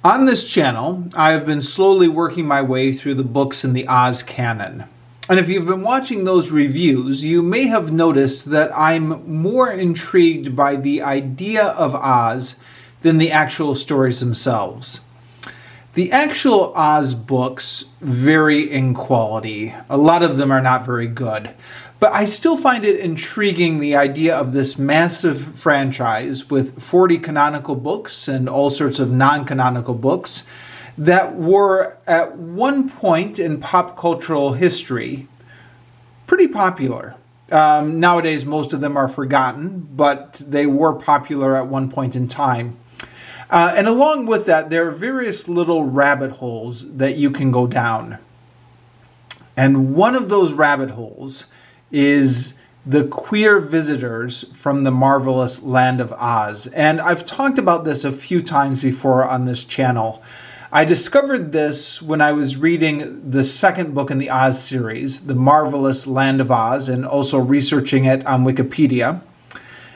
On this channel, I have been slowly working my way through the books in the Oz canon. And if you've been watching those reviews, you may have noticed that I'm more intrigued by the idea of Oz than the actual stories themselves. The actual Oz books vary in quality. A lot of them are not very good. But I still find it intriguing, the idea of this massive franchise with 40 canonical books and all sorts of non-canonical books that were at one point in pop cultural history pretty popular. Nowadays, most of them are forgotten, but they were popular at one point in time. And along with that, there are various little rabbit holes that you can go down. And one of those rabbit holes is the queer visitors from the marvelous land of Oz. And I've talked about this a few times before on this channel. I discovered this when I was reading the second book in the Oz series, The Marvelous Land of Oz, and also researching it on Wikipedia.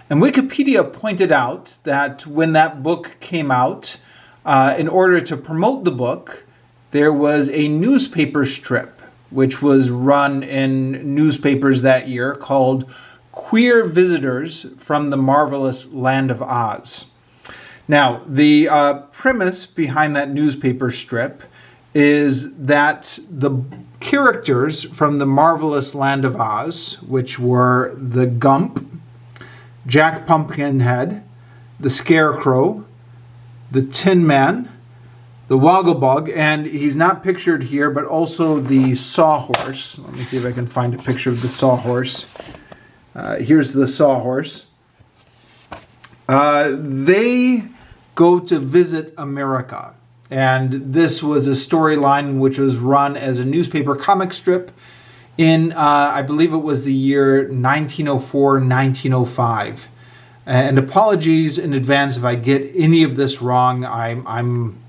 And Wikipedia pointed out that when that book came out, in order to promote the book, there was a newspaper strip which was run in newspapers that year called Queer Visitors from the Marvelous Land of Oz. Now, the premise behind that newspaper strip is that the characters from the Marvelous Land of Oz, which were the Gump, Jack Pumpkinhead, the Scarecrow, the Tin Man, the Wogglebug, and he's not pictured here, but also the Sawhorse. Let me see if I can find a picture of the Sawhorse. Here's the Sawhorse. They go to visit America. And this was a storyline which was run as a newspaper comic strip in, I believe it was the year 1904, 1905. And apologies in advance if I get any of this wrong. I'm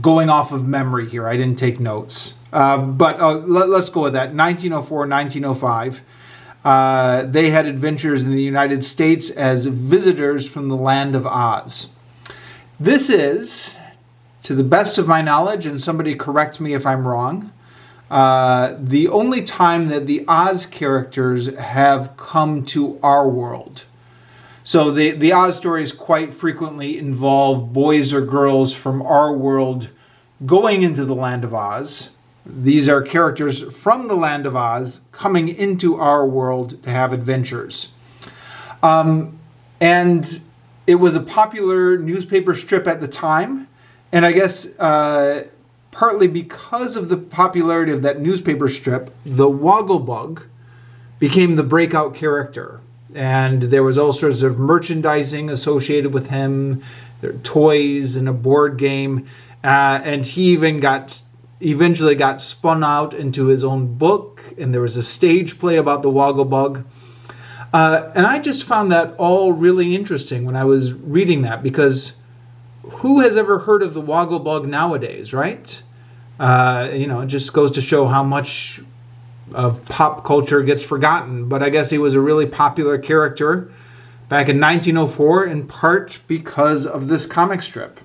going off of memory here. I didn't take notes. But let's go with that. 1904, 1905. They had adventures in the United States as visitors from the land of Oz. This is, to the best of my knowledge, and somebody correct me if I'm wrong, the only time that the Oz characters have come to our world. So the Oz stories quite frequently involve boys or girls from our world going into the land of Oz. These are characters from the land of Oz coming into our world to have adventures. And it was a popular newspaper strip at the time. And I guess partly because of the popularity of that newspaper strip, the Wogglebug became the breakout character. And there was all sorts of merchandising associated with him, there were toys and a board game. And he even eventually got spun out into his own book, and there was a stage play about the Wogglebug. And I just found that all really interesting when I was reading that, because who has ever heard of the Wogglebug nowadays, right? It just goes to show how much of pop culture gets forgotten. But I guess he was a really popular character back in 1904, in part because of this comic strip.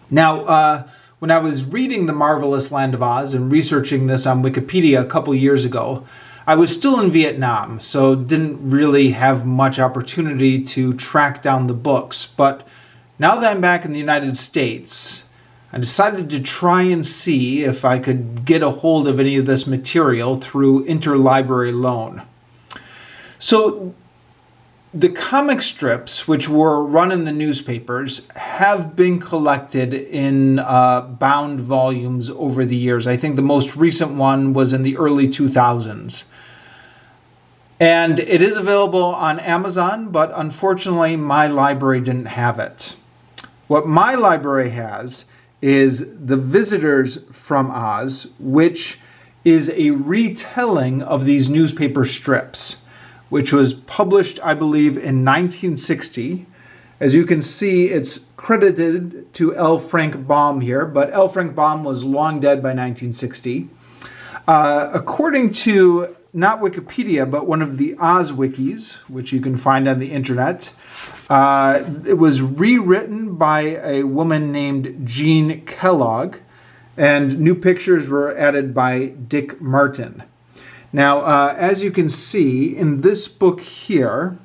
Now, when I was reading The Marvelous Land of Oz and researching this on Wikipedia a couple years ago, I was still in Vietnam, so didn't really have much opportunity to track down the books. But now that I'm back in the United States, I decided to try and see if I could get a hold of any of this material through interlibrary loan. So the comic strips, which were run in the newspapers, have been collected in bound volumes over the years. I think the most recent one was in the early 2000s. And it is available on Amazon, but unfortunately my library didn't have it. What my library has is The Visitors from Oz, which is a retelling of these newspaper strips, which was published, I believe, in 1960. As you can see, it's credited to L. Frank Baum here, but L. Frank Baum was long dead by 1960. According to not Wikipedia, but one of the Oz Wikis, which you can find on the internet. It was rewritten by a woman named Jean Kellogg, and new pictures were added by Dick Martin. Now, as you can see, in this book here,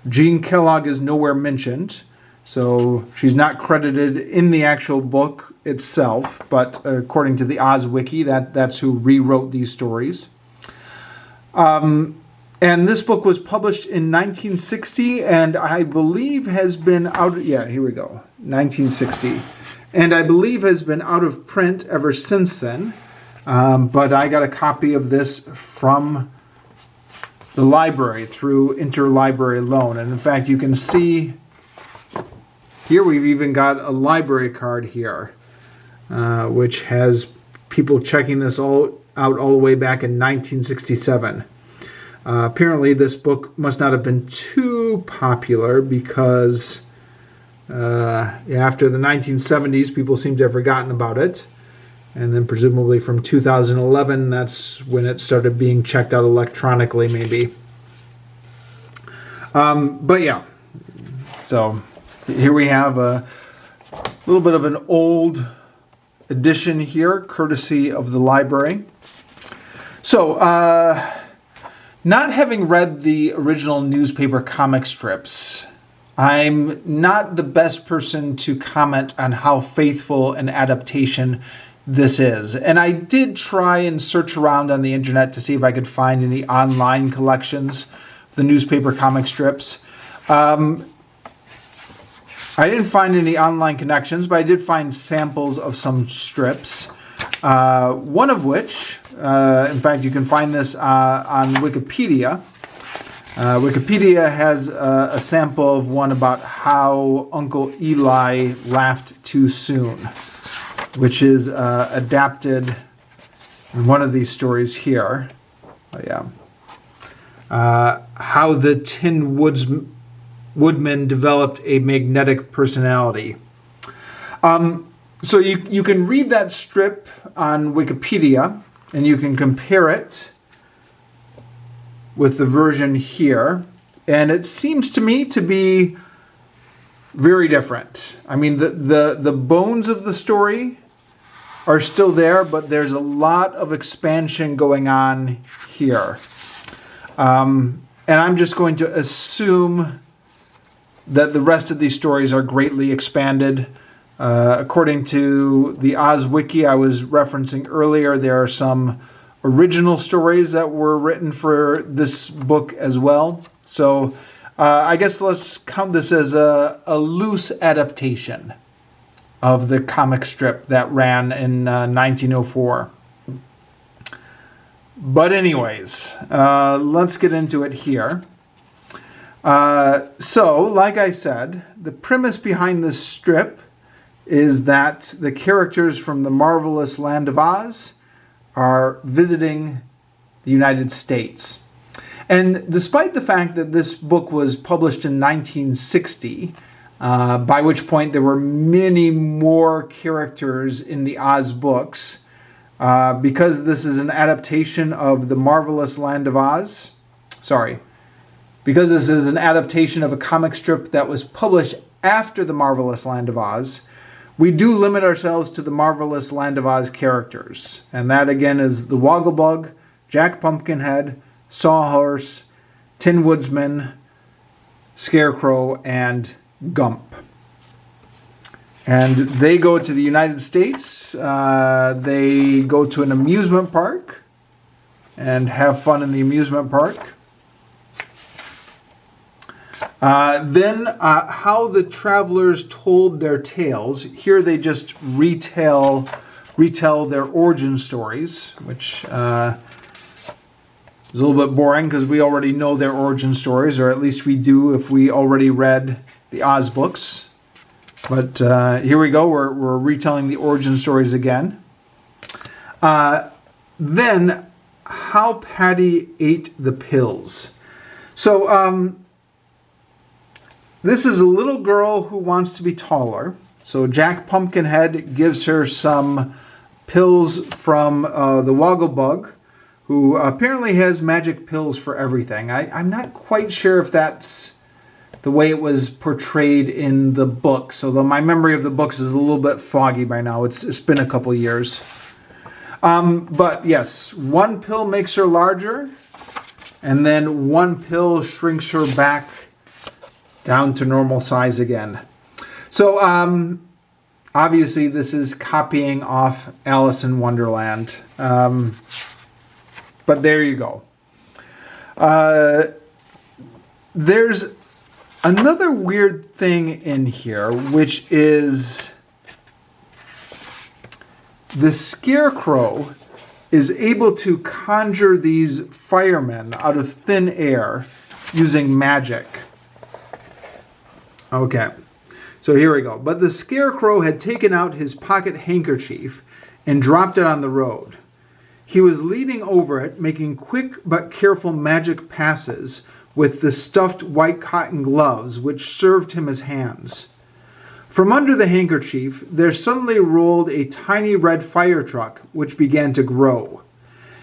Jean Kellogg is nowhere mentioned, so she's not credited in the actual book itself, but according to the Oz Wiki, that's who rewrote these stories. And this book was published in 1960, and I believe has been out... Yeah, here we go, 1960. And I believe has been out of print ever since then. But I got a copy of this from the library through interlibrary loan. And in fact, you can see here we've even got a library card here, which has people checking this out all the way back in 1967. Apparently, this book must not have been too popular because after the 1970s, people seem to have forgotten about it. And then presumably from 2011, that's when it started being checked out electronically, maybe. But yeah, so here we have a little bit of an old edition here, courtesy of the library. So, not having read the original newspaper comic strips, I'm not the best person to comment on how faithful an adaptation this is. And I did try and search around on the internet to see if I could find any online collections of the newspaper comic strips. I didn't find any online connections, but I did find samples of some strips. One of which, in fact, you can find this on Wikipedia. Wikipedia has a sample of one about how Uncle Eli laughed too soon, which is adapted in one of these stories here. Oh, yeah. How the Tin Woodman developed a magnetic personality. So you can read that strip on Wikipedia, and you can compare it with the version here. And it seems to me to be very different. I mean, the bones of the story are still there, but there's a lot of expansion going on here. And I'm just going to assume that the rest of these stories are greatly expanded. According to the Oz Wiki I was referencing earlier, there are some original stories that were written for this book as well. So I guess let's count this as a loose adaptation of the comic strip that ran in 1904. But anyways, let's get into it here. So, like I said, the premise behind this strip is that the characters from the marvelous land of Oz are visiting the United States. And despite the fact that this book was published in 1960, by which point there were many more characters in the Oz books, because this is an adaptation of the marvelous land of Oz, because this is an adaptation of a comic strip that was published after the marvelous land of Oz, we do limit ourselves to the marvelous land of Oz characters. And that again is the Wogglebug, Jack Pumpkinhead, Sawhorse, Tin Woodsman, Scarecrow, and Gump. And they go to the United States. They go to an amusement park and have fun in the amusement park. Then how the travelers told their tales. Here they just retell their origin stories, which is a little bit boring because we already know their origin stories, or at least we do if we already read the Oz books. But here we go, we're retelling the origin stories again. Then how Patty ate the pills. So this is a little girl who wants to be taller. So Jack Pumpkinhead gives her some pills from the Wogglebug, who apparently has magic pills for everything. I'm not quite sure if that's the way it was portrayed in the books, although my memory of the books is a little bit foggy by now. It's been a couple years. But yes, one pill makes her larger, and then one pill shrinks her back down to normal size again. So, obviously this is copying off Alice in Wonderland. But there you go. There's another weird thing in here, which is the Scarecrow is able to conjure these firemen out of thin air using magic. Okay, so here we go. But the Scarecrow had taken out his pocket handkerchief and dropped it on the road. He was leaning over it, making quick but careful magic passes with the stuffed white cotton gloves which served him as hands. From under the handkerchief, there suddenly rolled a tiny red fire truck which began to grow.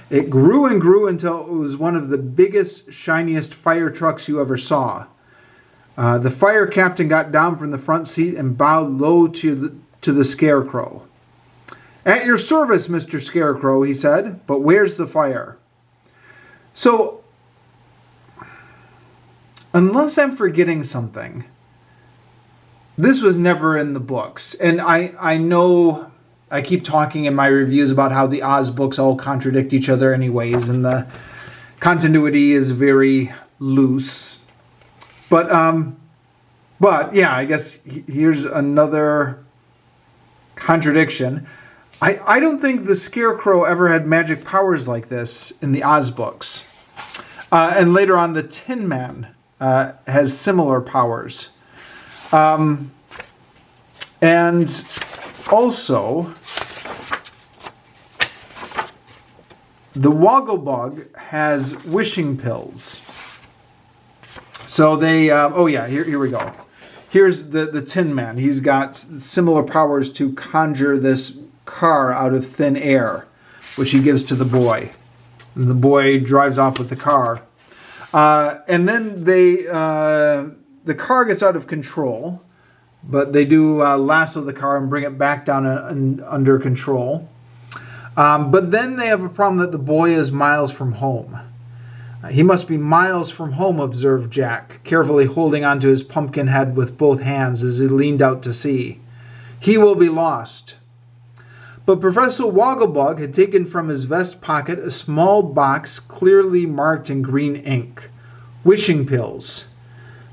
It grew and grew until it was one of the biggest, shiniest fire trucks you ever saw. The fire captain got down from the front seat and bowed low to the Scarecrow. "At your service, Mr. Scarecrow," he said, "but where's the fire?" So, unless I'm forgetting something, this was never in the books. And I know I keep talking in my reviews about how the Oz books all contradict each other anyways, and the continuity is very loose. But yeah, I guess here's another contradiction. I don't think the Scarecrow ever had magic powers like this in the Oz books. And later on, the Tin Man has similar powers. And also, the Wogglebug has wishing pills. So they, here we go. Here's the Tin Man. He's got similar powers to conjure this car out of thin air, which he gives to the boy. And the boy drives off with the car. And then the car gets out of control, but they do lasso the car and bring it back down under control. But then they have a problem that the boy is miles from home. He must be miles from home, observed Jack, carefully holding onto his pumpkin head with both hands as he leaned out to sea. He will be lost. But Professor Wogglebug had taken from his vest pocket a small box clearly marked in green ink. Wishing pills.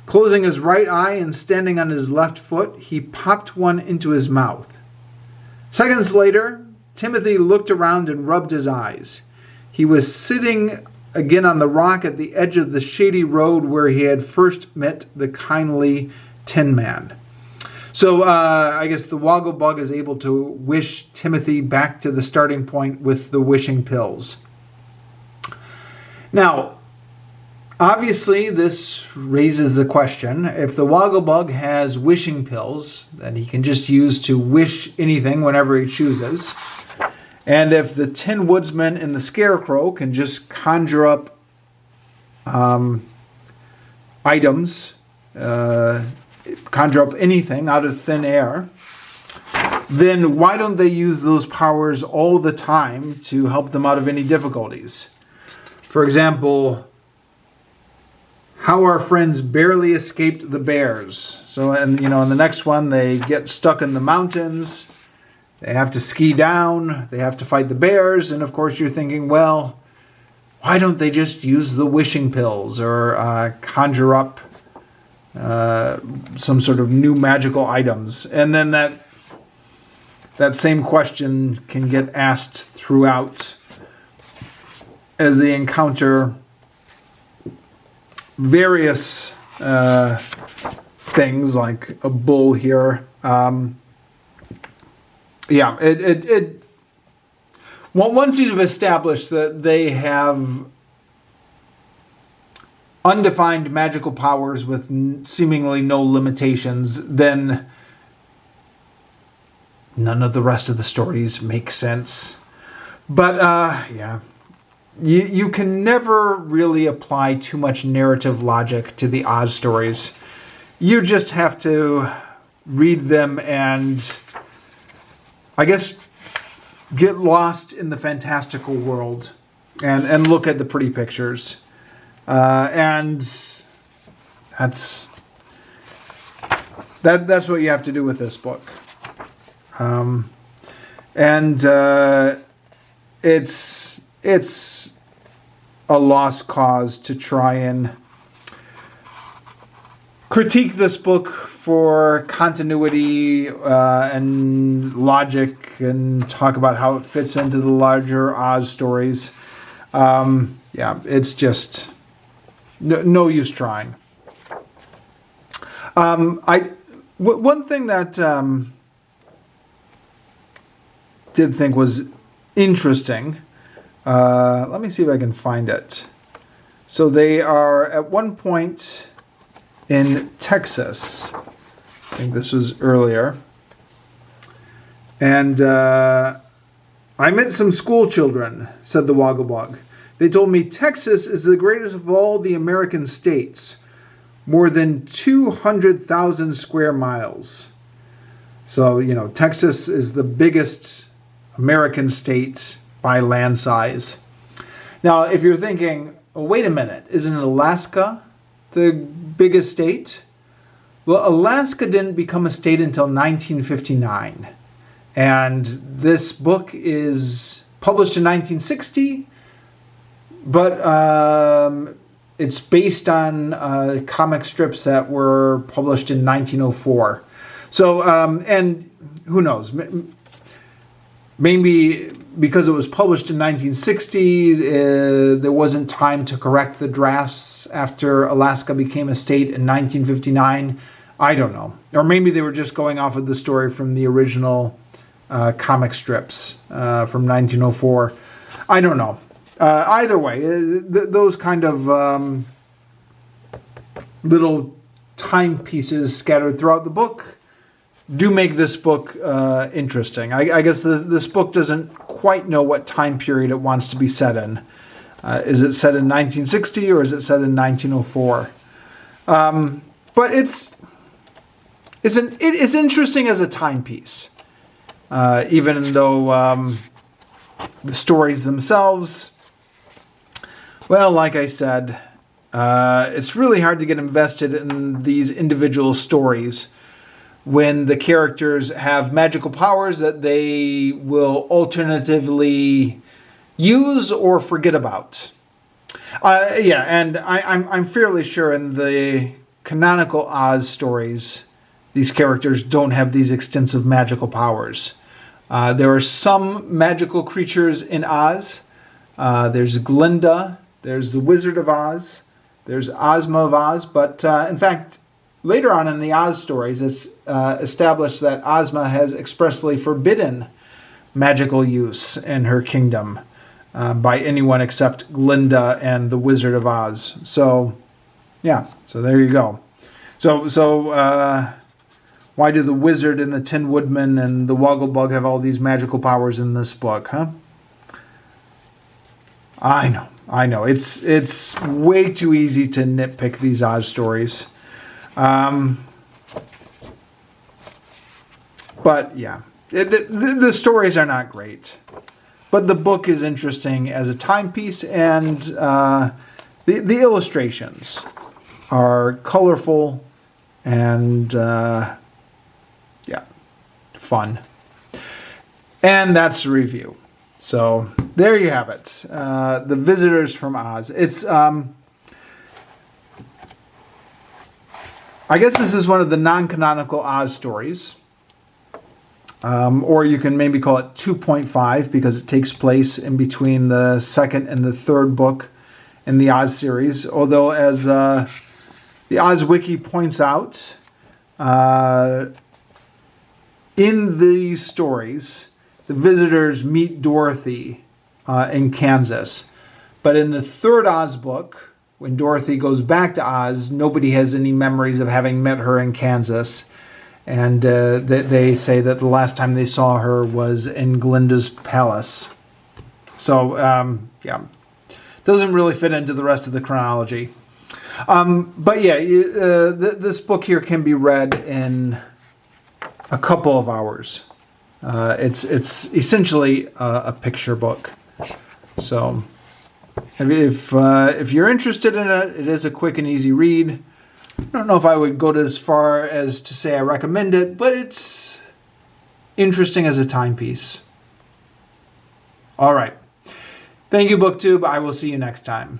Closing his right eye and standing on his left foot, he popped one into his mouth. Seconds later, Timothy looked around and rubbed his eyes. He was sitting again on the rock at the edge of the shady road where he had first met the kindly Tin Man. So I guess the Wogglebug is able to wish Timothy back to the starting point with the wishing pills. Now, obviously this raises the question, if the Wogglebug has wishing pills that he can just use to wish anything whenever he chooses, and if the Tin Woodsman and the Scarecrow can just conjure up items, conjure up anything out of thin air, then why don't they use those powers all the time to help them out of any difficulties? For example, how our friends barely escaped the bears. So, and in the next one, they get stuck in the mountains. They have to ski down. They have to fight the bears. And of course, you're thinking, well, why don't they just use the wishing pills or conjure up some sort of new magical items? And then that same question can get asked throughout as they encounter various things like a bull here. Once you've established that they have undefined magical powers with seemingly no limitations, then none of the rest of the stories make sense. But you can never really apply too much narrative logic to the Oz stories. You just have to read them and, I guess, get lost in the fantastical world and look at the pretty pictures. And that's what you have to do with this book. It's a lost cause to try and critique this book for continuity and logic and talk about how it fits into the larger Oz stories. It's just no use trying. One thing that did think was interesting. Let me see if I can find it. So they are at one point in Texas. I think this was earlier. And I met some school children, said the Wogglebug. They told me Texas is the greatest of all the American states. More than 200,000 square miles. So, Texas is the biggest American state by land size. Now, if you're thinking, oh, wait a minute, isn't Alaska the biggest state? Well, Alaska didn't become a state until 1959. And this book is published in 1960, but it's based on comic strips that were published in 1904. So, and who knows, maybe because it was published in 1960, there wasn't time to correct the drafts after Alaska became a state in 1959. I don't know. Or maybe they were just going off of the story from the original comic strips from 1904. I don't know. Either way, those kind of little timepieces scattered throughout the book do make this book interesting. I guess this book doesn't quite know what time period it wants to be set in. Is it set in 1960 or is it set in 1904? But it's interesting as a timepiece, even though the stories themselves, well, like I said, it's really hard to get invested in these individual stories when the characters have magical powers that they will alternatively use or forget about. And I'm fairly sure in the canonical Oz stories, these characters don't have these extensive magical powers. There are some magical creatures in Oz. There's Glinda, there's the Wizard of Oz, there's Ozma of Oz, but in fact, later on in the Oz stories, it's established that Ozma has expressly forbidden magical use in her kingdom by anyone except Glinda and the Wizard of Oz. So, yeah, so there you go. So why do the Wizard and the Tin Woodman and the Wogglebug have all these magical powers in this book, huh? I know. It's way too easy to nitpick these Oz stories. But yeah, the stories are not great. But the book is interesting as a timepiece, and the illustrations are colorful and fun. And that's the review. So there you have it. The Visitors from Oz. It's I guess this is one of the non-canonical Oz stories. Or you can maybe call it 2.5 because it takes place in between the second and the third book in the Oz series. Although, as the Oz Wiki points out, in these stories, the visitors meet Dorothy in Kansas. But in the third Oz book, when Dorothy goes back to Oz, nobody has any memories of having met her in Kansas. And they say that the last time they saw her was in Glinda's palace. So, doesn't really fit into the rest of the chronology. But yeah, this book here can be read in a couple of hours. It's essentially a picture book. So if you're interested in it, it is a quick and easy read. I don't know if I would go as far as to say I recommend it, but it's interesting as a timepiece. All right. Thank you, BookTube. I will see you next time.